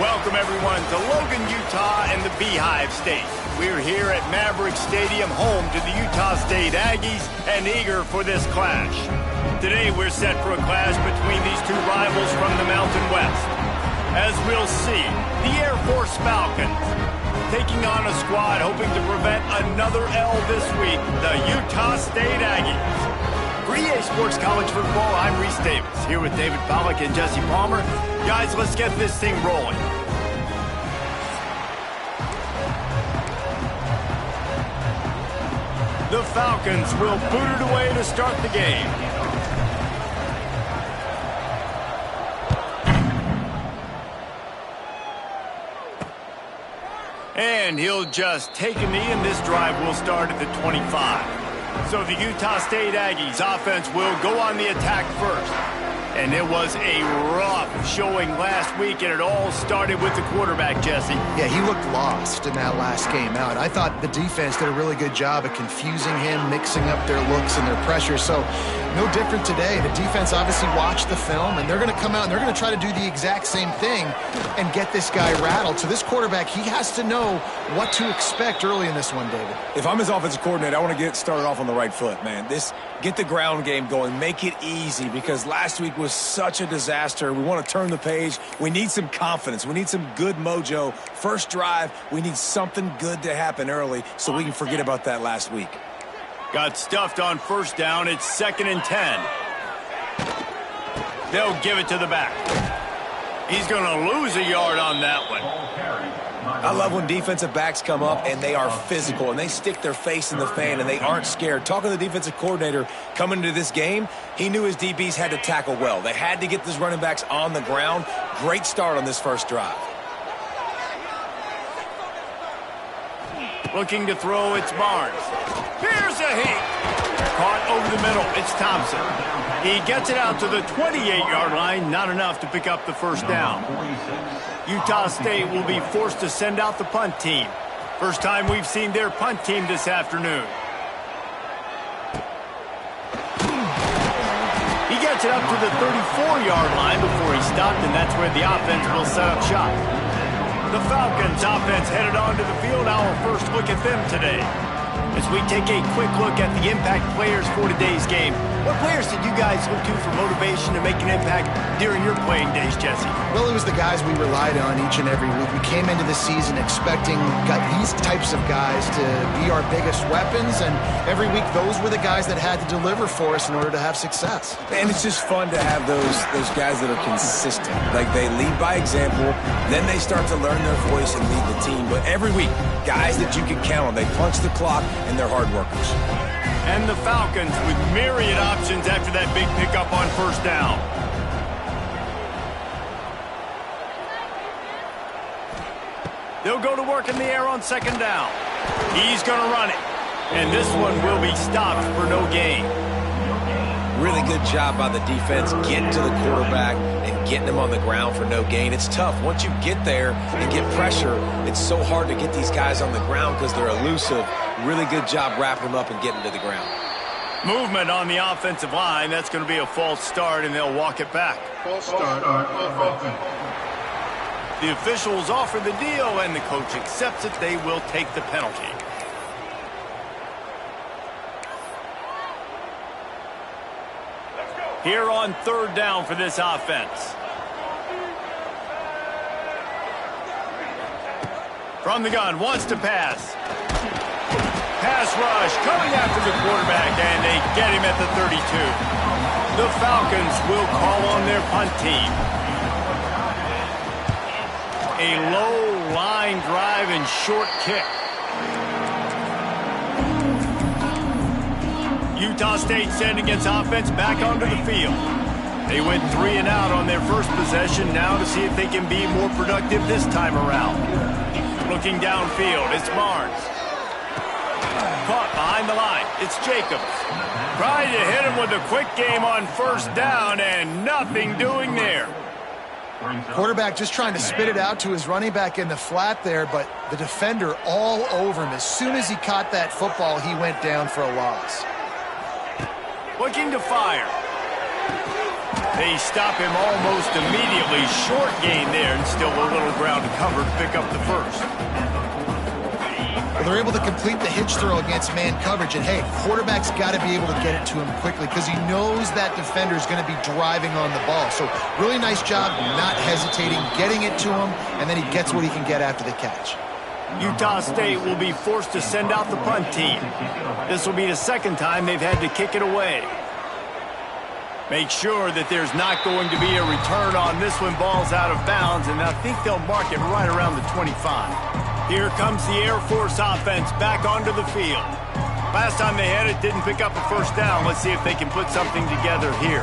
Welcome, everyone, to Logan, Utah and the Beehive State. We're here at Maverick Stadium, home to the Utah State Aggies, and eager for this clash. Today, we're set for a clash between these two rivals from the Mountain West. As we'll see, the Air Force Falcons taking on a squad hoping to prevent another L this week, the Utah State Aggies. For EA Sports College Football, I'm Reese Davis, here with David Pollack and Jesse Palmer. Guys, let's get this thing rolling. The Falcons will boot it away to start the game. And he'll just take a knee, and this drive will start at the 25. So the Utah State Aggies offense will go on the attack first. And it was a rough showing last week, and it all started with the quarterback, Jesse. Yeah, he looked lost in that last game out. I thought the defense did a really good job of confusing him, mixing up their looks and their pressure. So no different today. The defense obviously watched the film, and they're going to come out and they're going to try to do the exact same thing and get this guy rattled. So this quarterback, he has to know what to expect early in this one, David. If I'm his offensive coordinator, I want to get started off on the right foot, man. Get the ground game going. Make it easy, because last week was such a disaster. We want to turn the page. We need some confidence. We need some good mojo. First drive, we need something good to happen early so we can forget about that last week. Got stuffed on first down. It's 2nd and 10. They'll give it to the back. He's going to lose a yard on that one. I love when defensive backs come up and they are physical and they stick their face in the fan and they aren't scared. Talking to the defensive coordinator coming into this game, he knew his DBs had to tackle well. They had to get these running backs on the ground. Great start on this first drive. Looking to throw, it's Barnes. Here's a heat. Caught over the middle, it's Thompson. He gets it out to the 28-yard line, not enough to pick up the first down. Utah State will be forced to send out the punt team. First time we've seen their punt team this afternoon. He gets it up to the 34-yard line before he stopped, and that's where the offense will set up shop. The Falcons offense headed onto the field. Our first look at them today. As we take a quick look at the impact players for today's game, what players did you guys look to for motivation to make an impact during your playing days, Jesse? Well, it was the guys we relied on each and every week. We came into the season expecting these types of guys to be our biggest weapons, and every week those were the guys that had to deliver for us in order to have success. And it's just fun to have those guys that are consistent. Like, they lead by example, then they start to learn their voice and lead the team. But every week, guys that you can count on, they punch the clock, and they're hard workers. And the Falcons with myriad options after that big pickup on first down. They'll go to work in the air on second down. He's going to run it. And this one will be stopped for no gain. Really good job by the defense getting to the quarterback and getting him on the ground for no gain. It's tough. Once you get there and get pressure, it's so hard to get these guys on the ground because they're elusive. Really good job wrapping them up and getting to the ground. Movement on the offensive line. That's going to be a false start, and they'll walk it back. False start on offense. The officials offer the deal, and the coach accepts it. They will take the penalty. Here on third down for this offense. From the gun, wants to pass. Pass rush coming after the quarterback, and they get him at the 32. The Falcons will call on their punt team. A low line drive and short kick. Utah State sending its offense back onto the field. They went 3 and out on their first possession, now to see if they can be more productive this time around. Looking downfield, it's Barnes. Caught behind the line, it's Jacobs. Trying to hit him with a quick game on first down, and nothing doing there. Quarterback just trying to spit it out to his running back in the flat there, but the defender all over him. As soon as he caught that football, he went down for a loss. Looking to fire. They stop him almost immediately. Short gain there, and still a little ground to cover to pick up the first. Well, they're able to complete the hitch throw against man coverage, and hey, quarterback's got to be able to get it to him quickly because he knows that defender is going to be driving on the ball. So really nice job not hesitating, getting it to him, and then he gets what he can get after the catch. Utah State will be forced to send out the punt team. This will be the second time they've had to kick it away. Make sure that there's not going to be a return on this when ball's out of bounds, and I think they'll mark it right around the 25. Here comes the Air Force offense back onto the field. Last time they had it, didn't pick up a first down. Let's see if they can put something together here.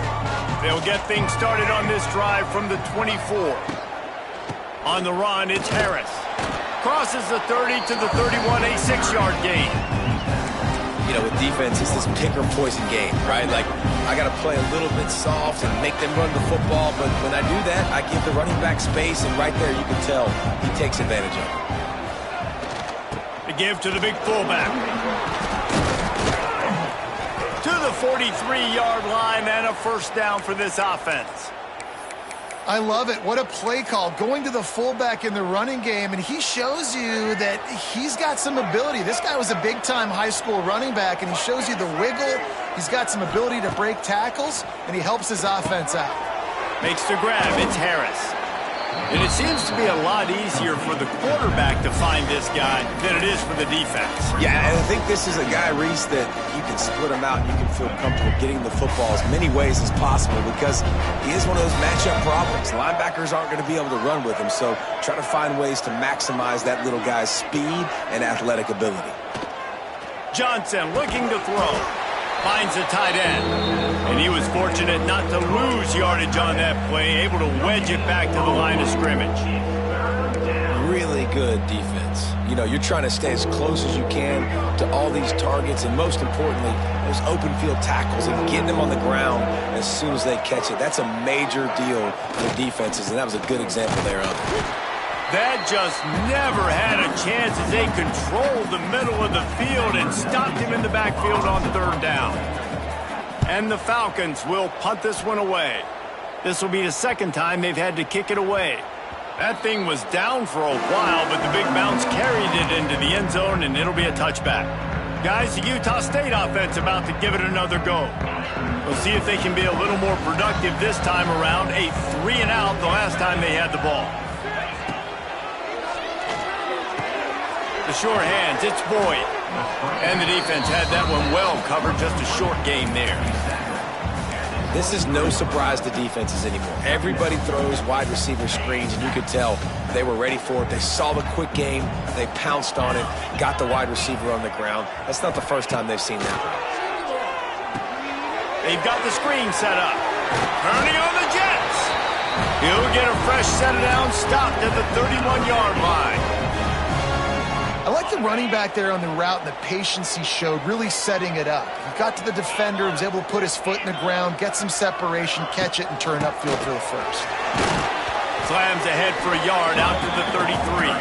They'll get things started on this drive from the 24. On the run, it's Harris. Crosses the 30 to the 31, a 6-yard gain. You know, with defense, it's this pick or poison game, right? Like, I got to play a little bit soft and make them run the football, but when I do that, I give the running back space, and right there you can tell he takes advantage of it. To give to the big fullback. To the 43-yard line and a first down for this offense. I love it. What a play call. Going to the fullback in the running game, and he shows you that he's got some ability. This guy was a big-time high school running back, and he shows you the wiggle. He's got some ability to break tackles, and he helps his offense out. Makes the grab. It's Harris. And it seems to be a lot easier for the quarterback to find this guy than it is for the defense. Yeah, and I think this is a guy, Reese, that you can split him out and you can feel comfortable getting the football as many ways as possible because he is one of those matchup problems. Linebackers aren't going to be able to run with him, so try to find ways to maximize that little guy's speed and athletic ability. Johnson looking to throw. Finds a tight end. And he was fortunate not to lose yardage on that play, able to wedge it back to the line of scrimmage. Really good defense. You know, you're trying to stay as close as you can to all these targets, and most importantly, those open field tackles and getting them on the ground as soon as they catch it. That's a major deal for defenses, and that was a good example there of it. That just never had a chance as they controlled the middle of the field and stopped him in the backfield on third down. And the Falcons will punt this one away. This will be the second time they've had to kick it away. That thing was down for a while, but the big bounce carried it into the end zone, and it'll be a touchback. Guys, the Utah State offense about to give it another go. We'll see if they can be a little more productive this time around. A 3-and-out the last time they had the ball. The short hands, it's Boyd. And the defense had that one well covered, just a short gain there. This is no surprise to defenses anymore. Everybody throws wide receiver screens, and you could tell they were ready for it. They saw the quick game, they pounced on it, got the wide receiver on the ground. That's not the first time they've seen that. They've got the screen set up. Turning on the Jets. He'll get a fresh set down, stopped at the 31-yard line. I like the running back there on the route and the patience he showed, really setting it up. He got to the defender, was able to put his foot in the ground, get some separation, catch it, and turn upfield for the first. Slams ahead for a yard out to the 33.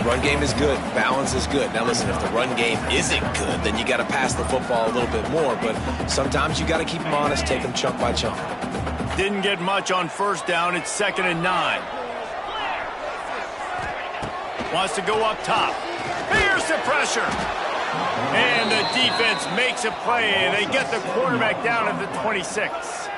Run game is good. Balance is good. Now listen, if the run game isn't good, then you got to pass the football a little bit more, but sometimes you got to keep them honest, take them chunk by chunk. Didn't get much on first down. It's 2nd and 9. Wants to go up top. Here's the pressure. And the defense makes a play. They get the quarterback down at the 26.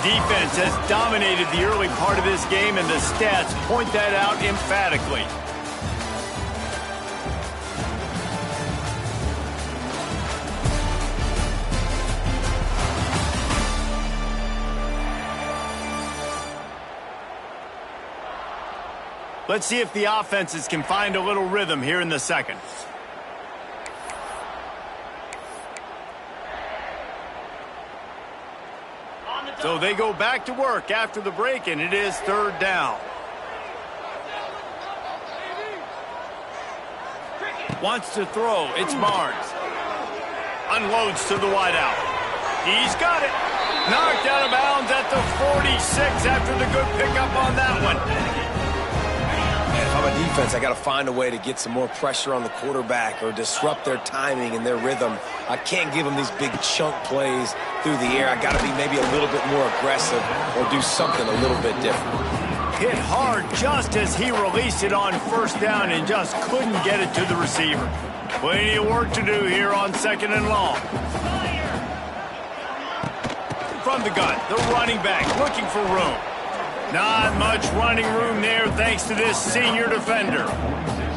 Defense has dominated the early part of this game, and the stats point that out emphatically. Let's see if the offenses can find a little rhythm here in the second. So they go back to work after the break, and it is 3rd down. Wants to throw. It's Barnes. Unloads to the wideout. He's got it. Knocked out of bounds at the 46 after the good pickup on that one. Man, if I'm a defense, I got to find a way to get some more pressure on the quarterback or disrupt their timing and their rhythm. I can't give them these big chunk plays through the air. I got to be maybe a little bit more aggressive or do something a little bit different. Hit hard just as he released it on first down and just couldn't get it to the receiver. Plenty of work to do here on 2nd and long. From the gun, the running back looking for room. Not much running room there thanks to this senior defender.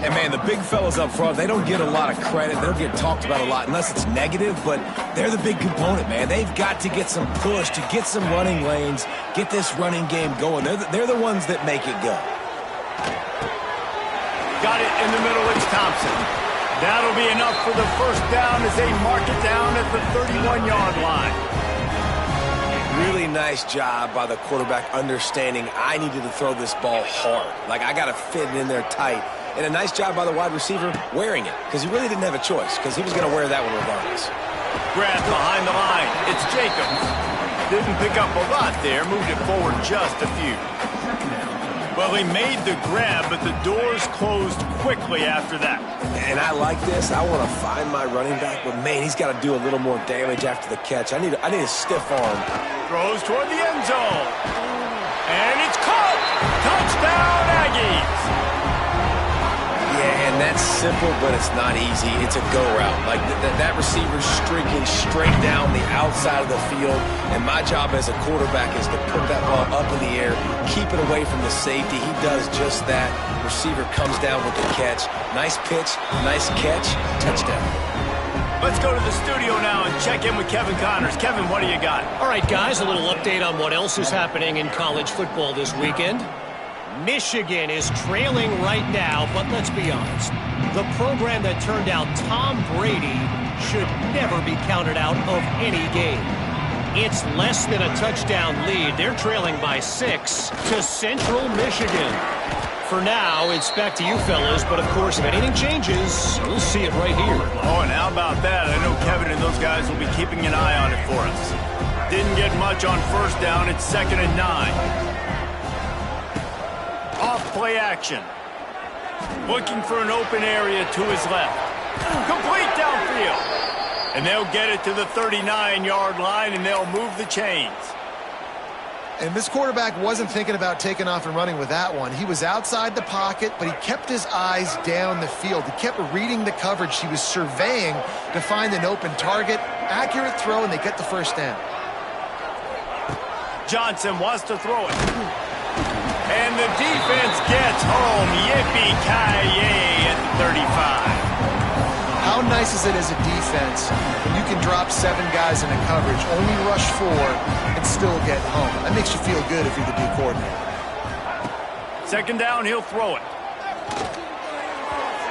And, man, the big fellas up front, they don't get a lot of credit. They don't get talked about a lot unless it's negative, but they're the big component, man. They've got to get some push, to get some running lanes, get this running game going. They're the ones that make it go. Got it in the middle. It's Thompson. That'll be enough for the first down as they mark it down at the 31-yard line. Really nice job by the quarterback understanding I needed to throw this ball hard. Like, I got to fit it in there tight. And a nice job by the wide receiver wearing it, because he really didn't have a choice, because he was going to wear that one regardless. Grab behind the line. It's Jacobs. Didn't pick up a lot there. Moved it forward just a few. Well, he made the grab, but the doors closed quickly after that. And I like this. I want to find my running back, but, man, he's got to do a little more damage after the catch. I need a stiff arm. Throws toward the end zone. And it's caught. Touchdown, Aggies. Yeah, and that's simple, but it's not easy. It's a go route. Like, that receiver's streaking straight down the outside of the field, and my job as a quarterback is to put that ball up in the air, keep it away from the safety. He does just that. Receiver comes down with the catch. Nice pitch, nice catch, touchdown. Let's go to the studio now and check in with Kevin Connors. Kevin, what do you got? All right, guys, a little update on what else is happening in college football this weekend. Michigan is trailing right now, but let's be honest. The program that turned out Tom Brady should never be counted out of any game. It's less than a touchdown lead. They're trailing by 6 to Central Michigan. For now, it's back to you fellas, but of course, if anything changes, we'll see it right here. Oh, and how about that? I know Kevin and those guys will be keeping an eye on it for us. Didn't get much on first down. It's 2nd and 9. Off play action. Looking for an open area to his left. Complete downfield. And they'll get it to the 39-yard line, and they'll move the chains. And this quarterback wasn't thinking about taking off and running with that one. He was outside the pocket, but he kept his eyes down the field. He kept reading the coverage. He was surveying to find an open target. Accurate throw, and they get the first down. Johnson wants to throw it. And the defense gets home. Yippee-ki-yay at the 35. How nice is it as a defense when you can drop 7 guys in a coverage, only rush 4, and still get home? That makes you feel good if you're the D coordinator. 2nd down, he'll throw it.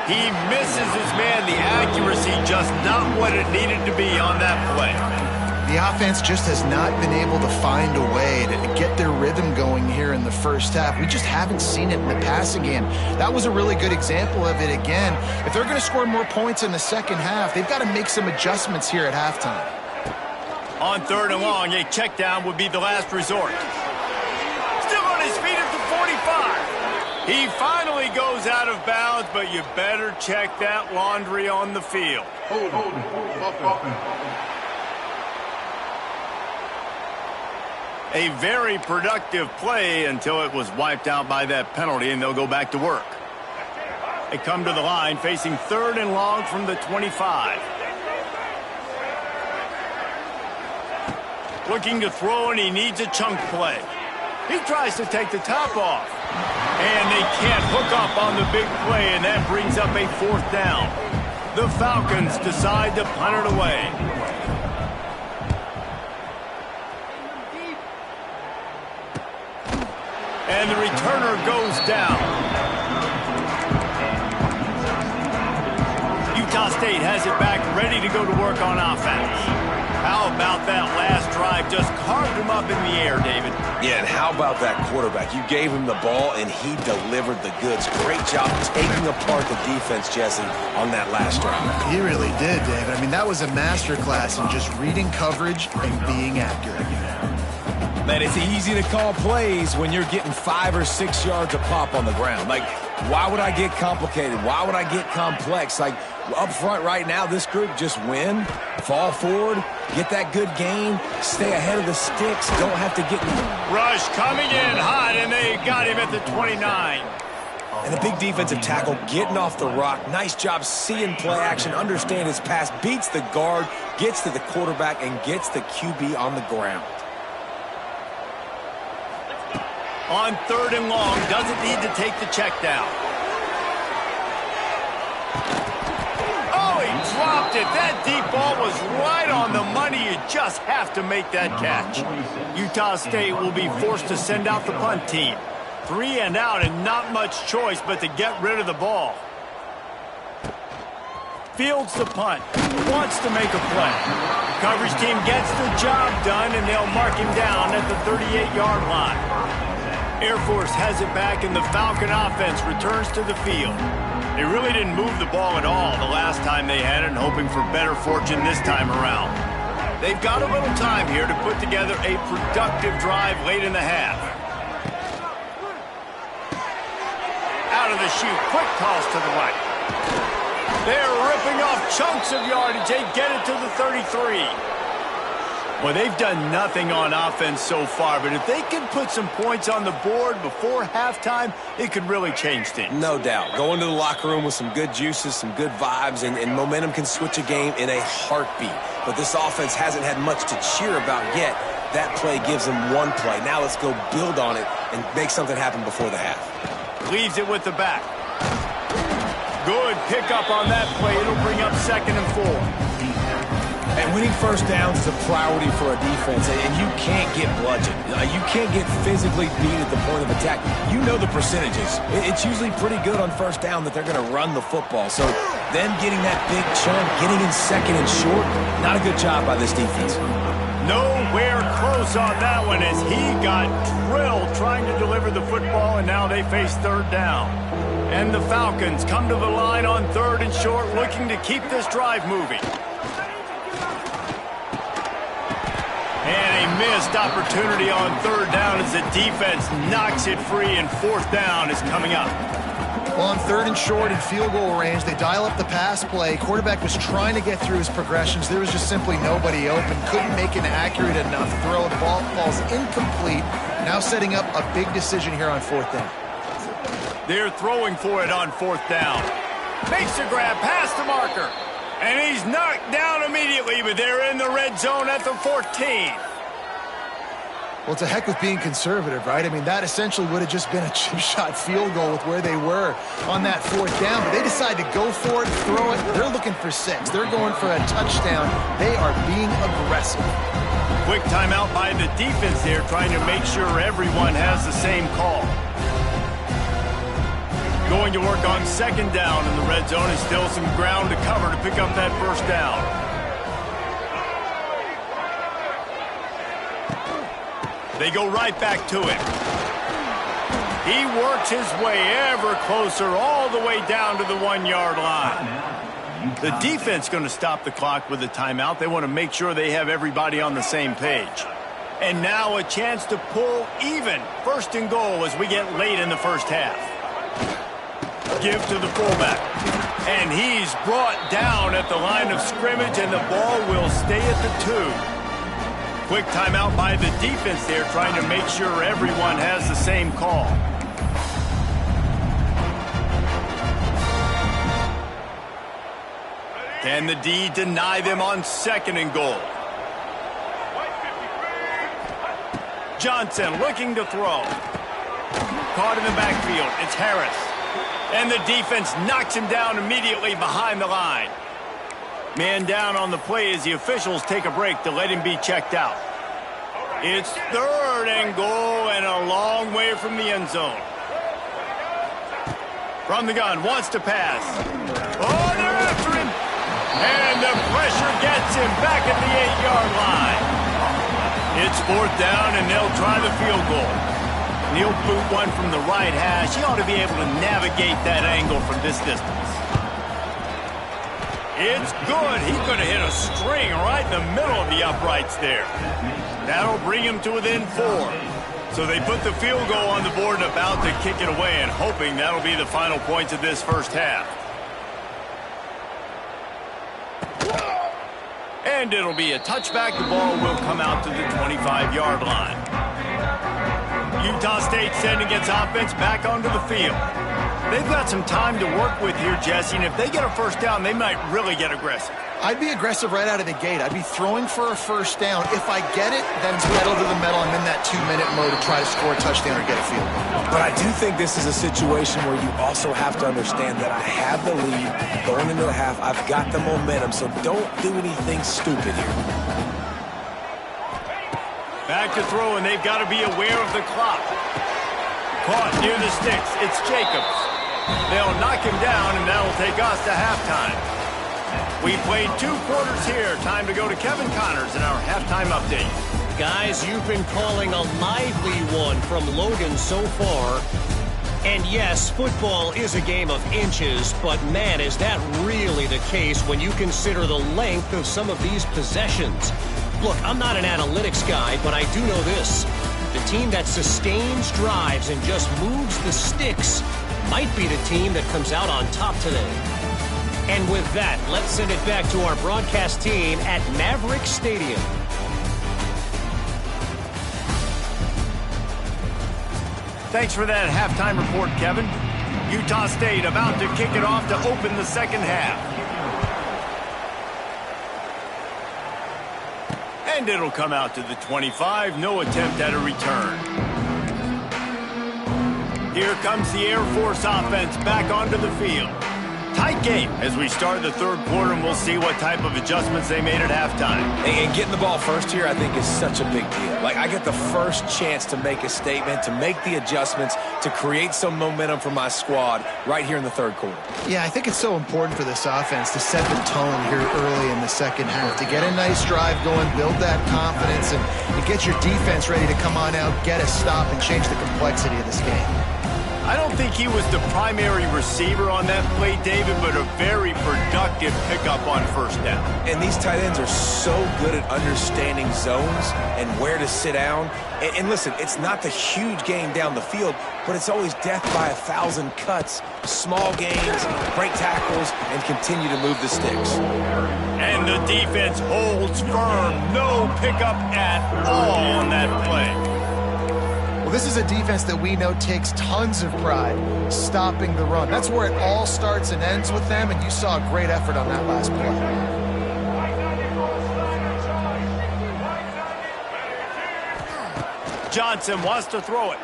He misses his man. The accuracy just not what it needed to be on that play. The offense just has not been able to find a way to get their rhythm going here in the first half. We just haven't seen it in the passing game. That was a really good example of it again. If they're going to score more points in the second half, they've got to make some adjustments here at halftime. On 3rd and long, a check down would be the last resort. Still on his feet at the 45. He finally goes out of bounds, but you better check that laundry on the field. Hold. A very productive play until it was wiped out by that penalty, and they'll go back to work. They come to the line facing 3rd and long from the 25. Looking to throw, and he needs a chunk play. He tries to take the top off. And they can't hook up on the big play, and that brings up a 4th down. The Falcons decide to punt it away. And the returner goes down. Utah State has it back, ready to go to work on offense. How about that last drive? Just carved him up in the air, David. Yeah, and how about that quarterback? You gave him the ball, and he delivered the goods. Great job taking apart the defense, Jesse, on that last drive. He really did, David. I mean, that was a masterclass in just reading coverage and being accurate. Man, it's easy to call plays when you're getting 5 or 6 yards of pop on the ground. Like, why would I get complicated? Why would I get complex? Like, up front right now, this group just win, fall forward, get that good gain, stay ahead of the sticks, don't have to get... Rush coming in hot, and they got him at the 29. And a big defensive tackle getting off the rock. Nice job seeing play action, understand his pass, beats the guard, gets to the quarterback, and gets the QB on the ground. On 3rd and long, doesn't need to take the check down. Oh, he dropped it. That deep ball was right on the money. You just have to make that catch. Utah State will be forced to send out the punt team. 3 and out and not much choice but to get rid of the ball. Fields the punt. Wants to make a play. Coverage team gets the job done, and they'll mark him down at the 38-yard line. Air Force has it back, and the Falcon offense returns to the field. They really didn't move the ball at all the last time they had it, and hoping for better fortune this time around. They've got a little time here to put together a productive drive late in the half. Out of the chute, quick toss to the right. They're ripping off chunks of yardage. They get it to the 33. Well, they've done nothing on offense so far, but if they can put some points on the board before halftime, it could really change things. No doubt. Go into the locker room with some good juices, some good vibes, and momentum can switch a game in a heartbeat. But this offense hasn't had much to cheer about yet. That play gives them one play. Now let's go build on it and make something happen before the half. Leaves it with the back. Good pickup on that play. It'll bring up 2nd and 4. And winning first downs is a priority for a defense, and you can't get bludgeoned. You can't get physically beat at the point of attack. You know the percentages. It's usually pretty good on first down that they're going to run the football. So them getting that big chunk, getting in 2nd and short, not a good job by this defense. Nowhere close on that one as he got drilled trying to deliver the football, and now they face 3rd down. And the Falcons come to the line on 3rd and short, looking to keep this drive moving. And a missed opportunity on 3rd down as the defense knocks it free, and 4th down is coming up. Well, on 3rd and short in field goal range, they dial up the pass play. Quarterback was trying to get through his progressions. There was just simply nobody open. Couldn't make an accurate enough throw. The ball falls incomplete. Now setting up a big decision here on 4th down. They're throwing for it on 4th down. Makes the grab past the marker. And he's knocked down immediately, but they're in the red zone at the 14. Well, to heck with being conservative, right? I mean, that essentially would have just been a chip shot field goal with where they were on that 4th down. But they decide to go for it, throw it. They're looking for 6. They're going for a touchdown. They are being aggressive. Quick timeout by the defense there, trying to make sure everyone has the same call. Going to work on 2nd down in the red zone, and still some ground to cover to pick up that 1st down. They go right back to it. He works his way ever closer all the way down to the 1-yard line. The defense going to stop the clock with a timeout. They want to make sure they have everybody on the same page. And now a chance to pull even. 1st and goal as we get late in the first half. Give to the fullback. And he's brought down at the line of scrimmage, and the ball will stay at the 2. Quick timeout by the defense there, trying to make sure everyone has the same call. Can the D deny them on 2nd and goal? Johnson looking to throw. Caught in the backfield. It's Harris. And the defense knocks him down immediately behind the line. Man down on the play as the officials take a break to let him be checked out. It's 3rd and goal and a long way from the end zone. From the gun, wants to pass. Oh, they're after him. And the pressure gets him back at the 8-yard line. It's 4th down, and they'll try the field goal. And he'll boot one from the right hash. He ought to be able to navigate that angle from this distance. It's good. He could have hit a string right in the middle of the uprights there. That'll bring him to within 4. So they put the field goal on the board and about to kick it away, and hoping that'll be the final points of this first half. And it'll be a touchback. The ball will come out to the 25-yard line. Utah State sending its offense back onto the field. They've got some time to work with here, Jesse, and if they get a first down, they might really get aggressive. I'd be aggressive right out of the gate. I'd be throwing for a first down. If I get it, then it's pedal to the metal. I'm in that 2-minute mode to try to score a touchdown or get a field goal. But I do think this is a situation where you also have to understand that I have the lead going into the half. I've got the momentum, so don't do anything stupid here. Back to throw, and they've got to be aware of the clock. Caught near the sticks. It's Jacobs. They'll knock him down, and that'll take us to halftime. We played 2 quarters here. Time to go to Kevin Connors in our halftime update. Guys, you've been calling a lively one from Logan so far. And yes, football is a game of inches, but man, is that really the case when you consider the length of some of these possessions. Look, I'm not an analytics guy, but I do know this. The team that sustains drives and just moves the sticks might be the team that comes out on top today. And with that, let's send it back to our broadcast team at Maverick Stadium. Thanks for that halftime report, Kevin. Utah State about to kick it off to open the second half. And it'll come out to the 25. No attempt at a return. Here comes the Air Force offense back onto the field. Tight game as we start the third quarter, and we'll see what type of adjustments they made at halftime. And getting the ball first here, I think, is such a big deal. Like, I get the first chance to make a statement, to make the adjustments, to create some momentum for my squad right here in the third quarter. Yeah, I think it's so important for this offense to set the tone here early in the second half, to get a nice drive going, build that confidence, and to get your defense ready to come on out, get a stop, and change the complexity of this game. I don't think he was the primary receiver on that play, David, but a very productive pickup on first down. And these tight ends are so good at understanding zones and where to sit down. And listen, it's not the huge game down the field, but it's always death by 1,000 cuts, small gains, break tackles, and continue to move the sticks. And the defense holds firm. No pickup at all on that play. This is a defense that we know takes tons of pride stopping the run. That's where it all starts and ends with them, and you saw a great effort on that last play. Johnson wants to throw it.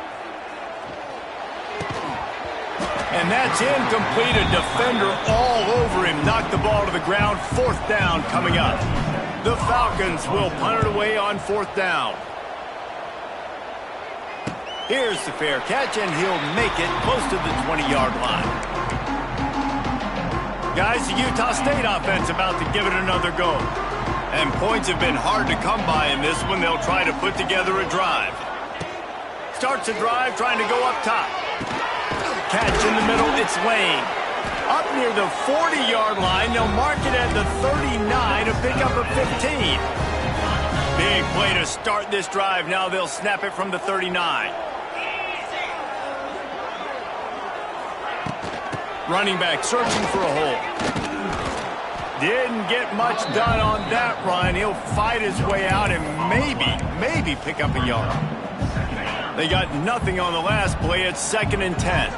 And that's incomplete. A defender all over him. Knocked the ball to the ground. 4th down coming up. The Falcons will punt it away on 4th down. Here's the fair catch, and he'll make it close to the 20-yard line. Guys, the Utah State offense about to give it another go. And points have been hard to come by in this one. They'll try to put together a drive. Starts a drive, trying to go up top. Catch in the middle, it's Lane. Up near the 40-yard line, they'll mark it at the 39 to pick up a 15. Big play to start this drive. Now they'll snap it from the 39. Running back searching for a hole. Didn't get much done on that run. He'll fight his way out and maybe pick up a yard. They got nothing on the last play. It's 2nd and 10.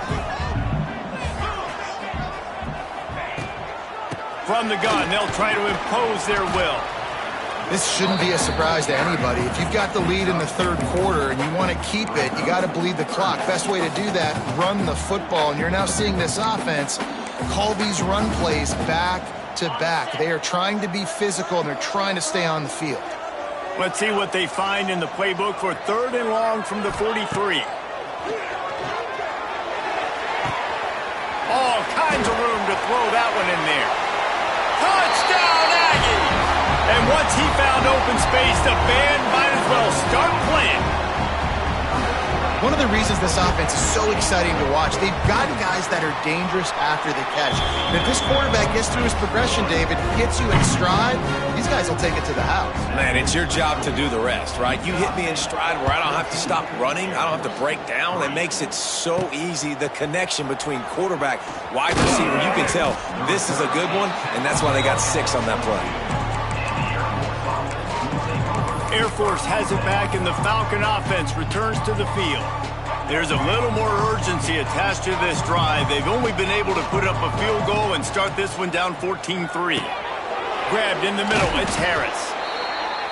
From the gun, they'll try to impose their will. This shouldn't be a surprise to anybody. If you've got the lead in the third quarter and you want to keep it, you got to bleed the clock. Best way to do that, run the football. And you're now seeing this offense call these run plays back to back. They are trying to be physical, and they're trying to stay on the field. Let's see what they find in the playbook for 3rd and long from the 43. All kinds of room to throw that one in there. Touchdown, Aggies! And once he found open space, the band might as well they'll start playing. One of the reasons this offense is so exciting to watch, they've got guys that are dangerous after the catch. And if this quarterback gets through his progression, David, hits you in stride, these guys will take it to the house. Man, it's your job to do the rest, right? You hit me in stride where I don't have to stop running. I don't have to break down. It makes it so easy, the connection between quarterback, wide receiver. You can tell this is a good one, and that's why they got 6 on that play. Air Force has it back, and the Falcon offense returns to the field. There's a little more urgency attached to this drive. They've only been able to put up a field goal and start this one down 14-3. Grabbed in the middle, it's Harris.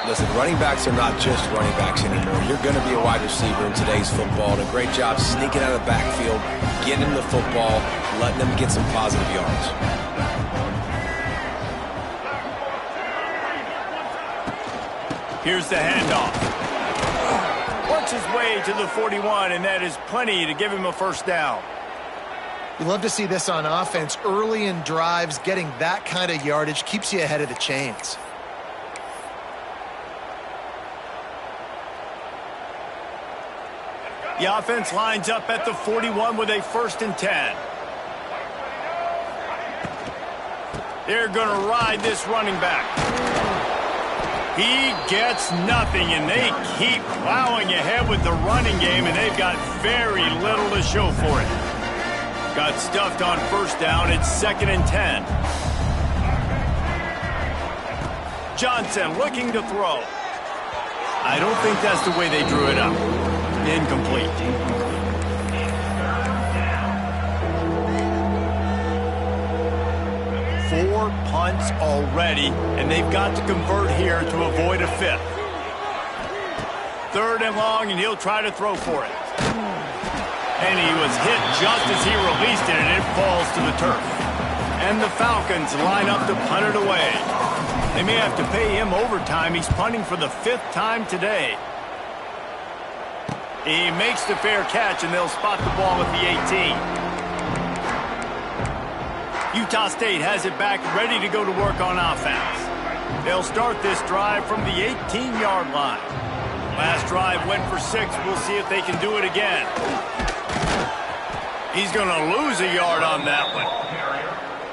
Listen, running backs are not just running backs anymore. You're going to be a wide receiver in today's football. And a great job sneaking out of the backfield, getting them the football, letting them get some positive yards. Here's the handoff. Works his way to the 41, and that is plenty to give him a first down. You love to see this on offense. Early in drives, getting that kind of yardage keeps you ahead of the chains. The offense lines up at the 41 with a 1st and 10. They're going to ride this running back. He gets nothing, and they keep plowing ahead with the running game, and they've got very little to show for it. Got stuffed on 1st down. It's 2nd and 10. Johnson looking to throw. I don't think that's the way they drew it up. Incomplete. Four punts already, and they've got to convert here to avoid a 5th. 3rd and long, and he'll try to throw for it. And he was hit just as he released it, and it falls to the turf. And the Falcons line up to punt it away. They may have to pay him overtime. He's punting for the 5th time today. He makes the fair catch, and they'll spot the ball at the 18. Utah State has it back, ready to go to work on offense. They'll start this drive from the 18-yard line. Last drive went for 6. We'll see if they can do it again. He's going to lose a yard on that one.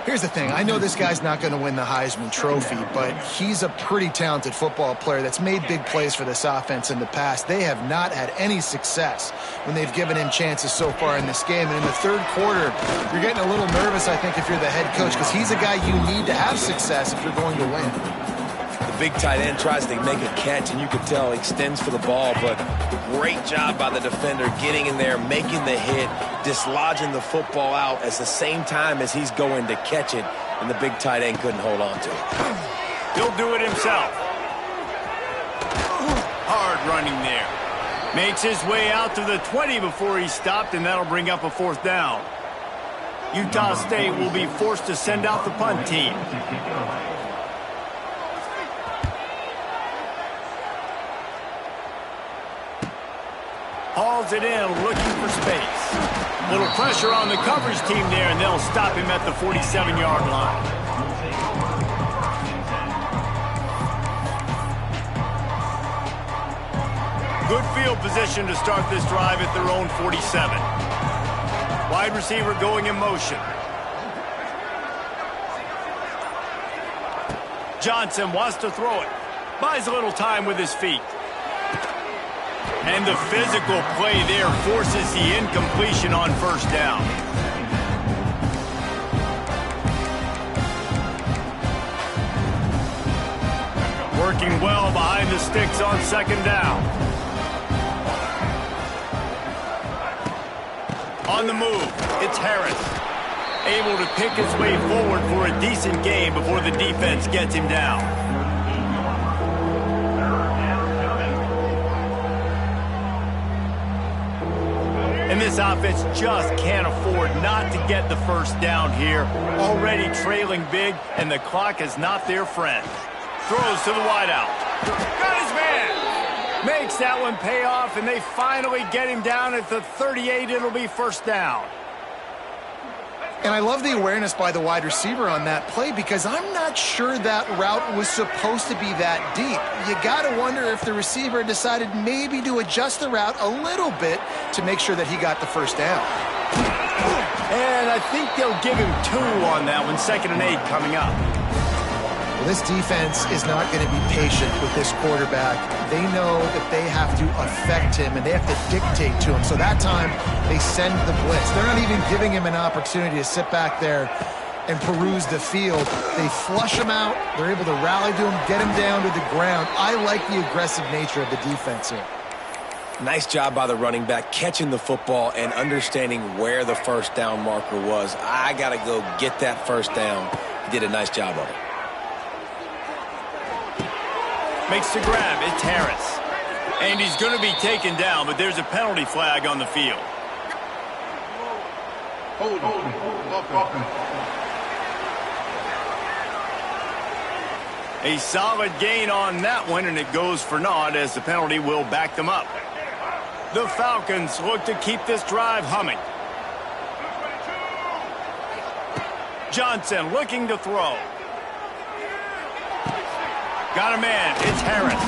Here's the thing. I know this guy's not going to win the Heisman Trophy, but he's a pretty talented football player that's made big plays for this offense in the past. They have not had any success when they've given him chances so far in this game. And in the 3rd quarter, you're getting a little nervous, I think, if you're the head coach, because he's a guy you need to have success if you're going to win. The big tight end tries to make a catch, and you can tell he extends for the ball, but great job by the defender getting in there, making the hit, dislodging the football out at the same time as he's going to catch it, and the big tight end couldn't hold on to it. He'll do it himself. Hard running there. Makes his way out to the 20 before he's stopped, and that'll bring up a 4th down. Utah State will be forced to send out the punt team. Hauls it in, looking for space. Little pressure on the coverage team there, and they'll stop him at the 47-yard line. Good field position to start this drive at their own 47. Wide receiver going in motion. Johnson wants to throw it. Buys a little time with his feet. And the physical play there forces the incompletion on 1st down. Working well behind the sticks on 2nd down. On the move, it's Harris. Able to pick his way forward for a decent gain before the defense gets him down. And this offense just can't afford not to get the 1st down here. Already trailing big, and the clock is not their friend. Throws to the wideout. Got his man. Makes that one pay off, and they finally get him down at the 38. It'll be 1st down. And I love the awareness by the wide receiver on that play because I'm not sure that route was supposed to be that deep. You got to wonder if the receiver decided maybe to adjust the route a little bit to make sure that he got the first down. And I think they'll give him 2 on that one, 2nd and 8 coming up. Well, this defense is not going to be patient with this quarterback. They know that they have to affect him, and they have to dictate to him. So that time, they send the blitz. They're not even giving him an opportunity to sit back there and peruse the field. They flush him out. They're able to rally to him, get him down to the ground. I like the aggressive nature of the defense here. Nice job by the running back, catching the football and understanding where the first down marker was. I got to go get that first down. He did a nice job of it. Makes the grab. It's Harris. And he's going to be taken down, but there's a penalty flag on the field. Hold on. A solid gain on that one, and it goes for naught as the penalty will back them up. The Falcons look to keep this drive humming. Johnson looking to throw. Got a man. It's Harris.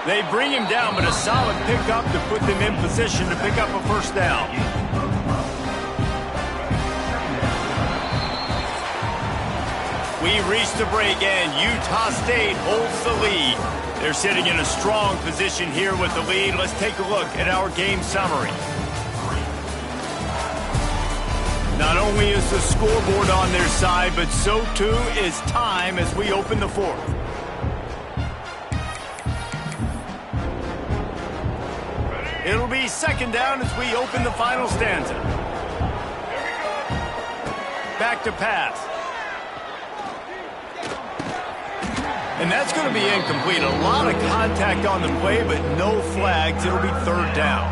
They bring him down, but a solid pickup to put them in position to pick up a first down. We reach the break, and Utah State holds the lead. They're sitting in a strong position here with the lead. Let's take a look at our game summary. Not only is the scoreboard on their side, but so too is time as we open the 4th. It'll be 2nd down as we open the final stanza. Back to pass. And that's going to be incomplete. A lot of contact on the play, but no flags. It'll be 3rd down.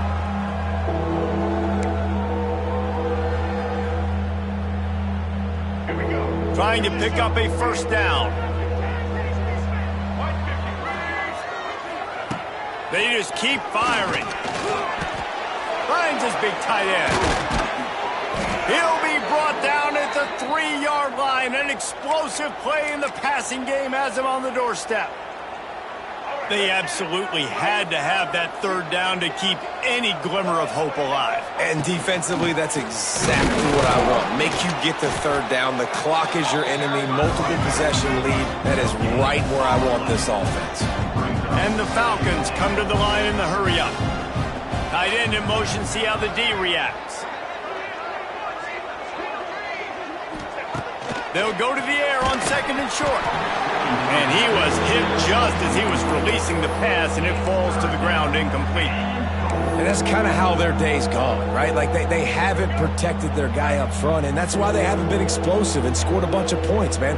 Trying to pick up a first down. They just keep firing. Finds his big tight end. He'll be brought down at the 3-yard line. An explosive play in the passing game has him on the doorstep. They absolutely had to have that 3rd down to keep any glimmer of hope alive. And defensively, that's exactly what I want. Make you get the 3rd down. The clock is your enemy. Multiple possession lead. That is right where I want this offense. And the Falcons come to the line in the hurry-up. Tight end in motion, see how the D reacts. They'll go to the air on 2nd and short. And he was hit just as he was releasing the pass, and it falls to the ground incomplete. And that's kind of how their day's gone, right? Like they haven't protected their guy up front, and that's why they haven't been explosive and scored a bunch of points, man.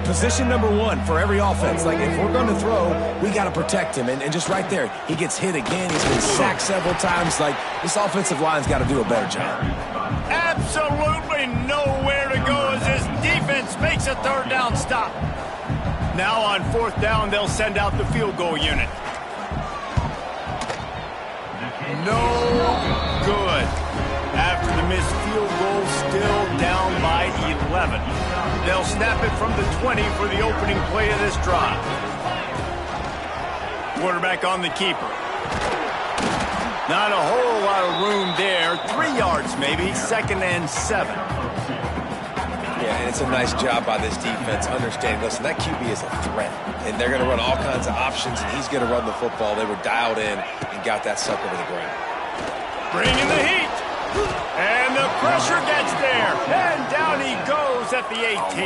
Position number 1 for every offense. Like, if we're going to throw, we got to protect him. And just right there, he gets hit again. He's been sacked several times. Like, this offensive line's got to do a better job. Absolutely nowhere to go as this defense makes a 3rd down stop. Now on 4th down, they'll send out the field goal unit. No good. After the missed field goal, still down by 11. They'll snap it from the 20 for the opening play of this drive. Quarterback on the keeper. Not a whole lot of room there. 3 yards maybe, 2nd and 7. Yeah, and it's a nice job by this defense understanding, listen, that QB is a threat. And they're going to run all kinds of options, and he's going to run the football. They were dialed in and got that sucker to the ground. Bringing the heat. And the pressure gets there. And down he goes at the 18.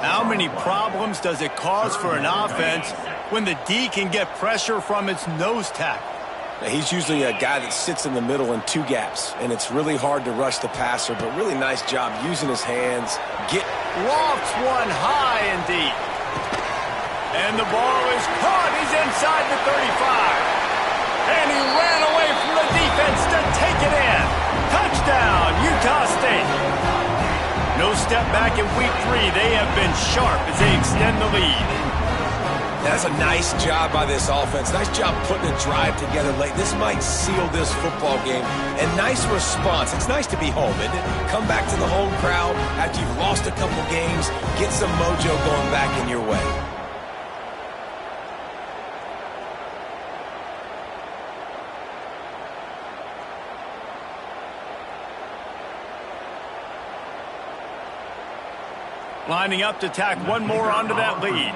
How many problems does it cause for an offense when the D can get pressure from its nose tackle? Now, he's usually a guy that sits in the middle in 2 gaps, and it's really hard to rush the passer, but really nice job using his hands. Lofts one high and deep. And the ball is caught. He's inside the 35. And he ran away from the defense to take it in. Touchdown, Utah State. No step back in week 3. They have been sharp as they extend the lead. That's a nice job by this offense. Nice job putting a drive together late. This might seal this football game. And nice response. It's nice to be home, isn't it? Come back to the home crowd after you've lost a couple games. Get some mojo going back in your way. Lining up to tack one more onto that lead.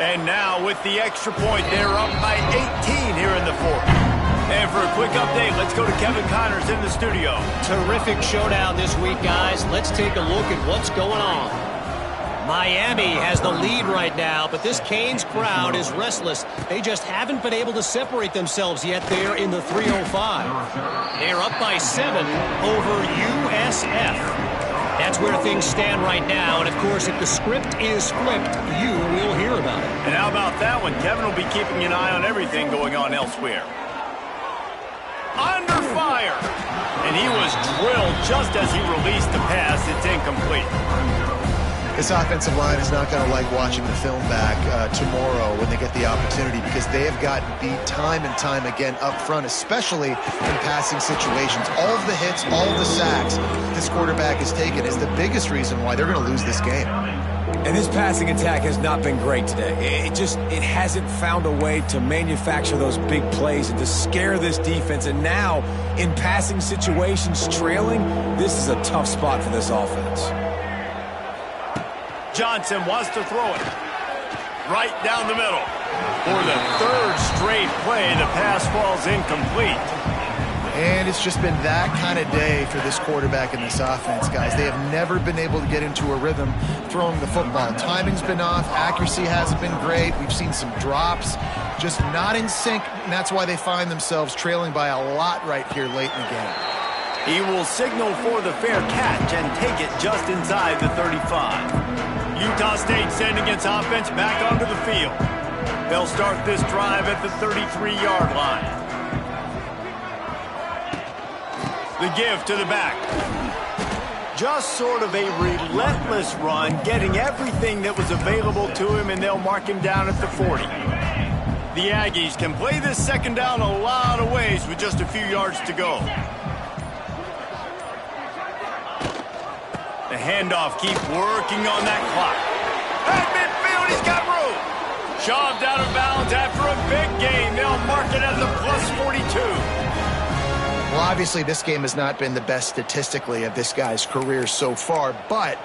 And now with the extra point, they're up by 18 here in the fourth. And for a quick update, let's go to Kevin Connors in the studio. Terrific showdown this week, guys. Let's take a look at what's going on. Miami has the lead right now, but this Canes crowd is restless. They just haven't been able to separate themselves yet there in the 305. They're up by 7 over USF. That's where things stand right now, and of course, if the script is flipped, you will hear about it. And how about that one? Kevin will be keeping an eye on everything going on elsewhere. Under fire! And he was drilled just as he released the pass. It's incomplete. This offensive line is not going to like watching the film back tomorrow when they get the opportunity, because they have gotten beat time and time again up front, especially in passing situations. All of the hits, all of the sacks this quarterback has taken is the biggest reason why they're going to lose this game. And this passing attack has not been great today. It hasn't found a way to manufacture those big plays and to scare this defense. And now, in passing situations, trailing, this is a tough spot for this offense. Johnson wants to throw it right down the middle. For the third straight play, the pass falls incomplete. And it's just been that kind of day for this quarterback and this offense, guys. They have never been able to get into a rhythm throwing the football. Timing's been off. Accuracy hasn't been great. We've seen some drops, just not in sync, and that's why they find themselves trailing by a lot right here late in the game. He will signal for the fair catch and take it just inside the 35. Utah State sending its offense back onto the field. They'll start this drive at the 33-yard line. The give to the back. Just sort of a relentless run, getting everything that was available to him, and they'll mark him down at the 40. The Aggies can play this second down a lot of ways with just a few yards to go. The handoff keep working on that clock. At midfield, he's got room. Shoved out of bounds after a big gain. They'll mark it at the plus 42. Well, obviously, this game has not been the best statistically of this guy's career so far, but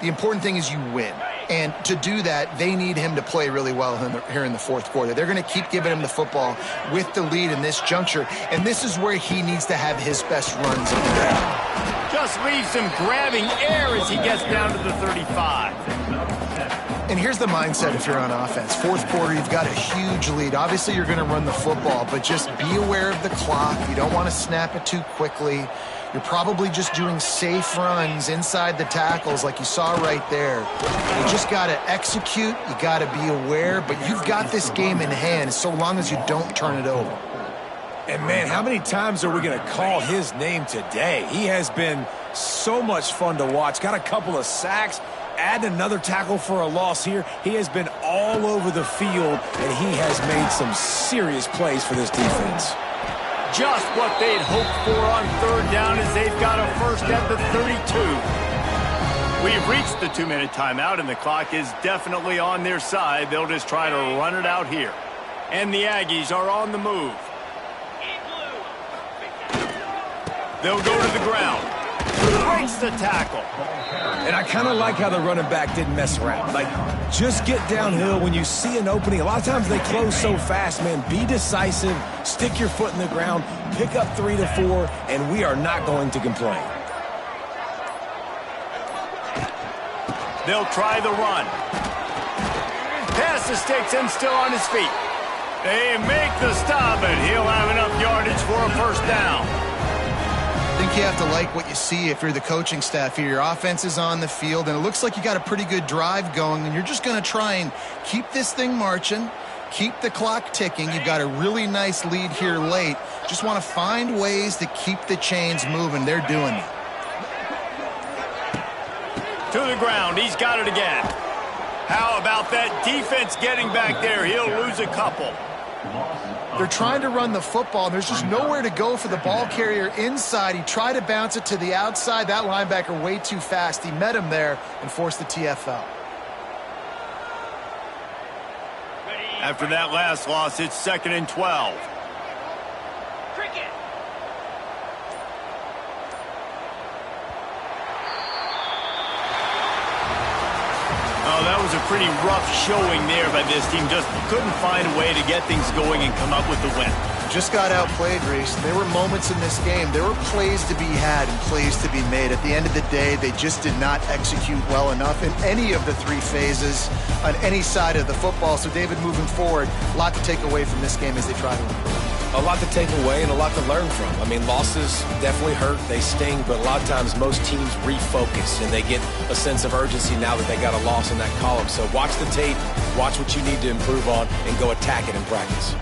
the important thing is you win. And to do that, they need him to play really well here in the fourth quarter. They're going to keep giving him the football with the lead in this juncture, and this is where he needs to have his best runs of the day. Just leaves him grabbing air as he gets down to the 35. And here's the mindset if you're on offense. Fourth quarter, you've got a huge lead. Obviously, you're going to run the football, but just be aware of the clock. You don't want to snap it too quickly. You're probably just doing safe runs inside the tackles like you saw right there. You just got to execute. You got to be aware, but you've got this game in hand so long as you don't turn it over. And, man, how many times are we going to call his name today? He has been so much fun to watch. Got a couple of sacks. Add another tackle for a loss here. He has been all over the field, and he has made some serious plays for this defense. Just what they'd hoped for on third down as they've got a first at the 32. We've reached the 2-minute timeout, and the clock is definitely on their side. They'll just try to run it out here. And the Aggies are on the move. They'll go to the ground. Breaks the tackle. And I kind of like how the running back didn't mess around. Like, just get downhill when you see an opening. A lot of times they close so fast, man. Be decisive, stick your foot in the ground, pick up 3 to 4, and we are not going to complain. They'll try the run. Pass the sticks and still on his feet. They make the stop, and he'll have enough yardage for a first down. I think you have to like what you see if you're the coaching staff here. Your offense is on the field, and it looks like you got a pretty good drive going, and you're just going to try and keep this thing marching, keep the clock ticking. You've got a really nice lead here late. Just want to find ways to keep the chains moving. They're doing it. To the ground. He's got it again. How about that defense getting back there? He'll lose a couple. They're trying to run the football, and there's just nowhere to go for the ball carrier inside. He tried to bounce it to the outside. That linebacker way too fast. He met him there and forced the TFL. After that last loss, it's 2nd and 12. Oh, that was a pretty rough showing there by this team. Just couldn't find a way to get things going and come up with the win. Just got outplayed, Reese. There were moments in this game. There were plays to be had and plays to be made. At the end of the day, they just did not execute well enough in any of the three phases on any side of the football. So, David, moving forward, a lot to take away from this game as they try to improve. A lot to take away and a lot to learn from. I mean, losses definitely hurt. They sting, but a lot of times most teams refocus and they get a sense of urgency now that they got a loss in that column. So watch the tape, watch what you need to improve on, and go attack it in practice.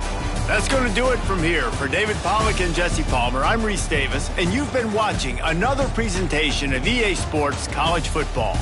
That's going to do it from here. For David Pollack and Jesse Palmer, I'm Reese Davis, and you've been watching another presentation of EA Sports College Football.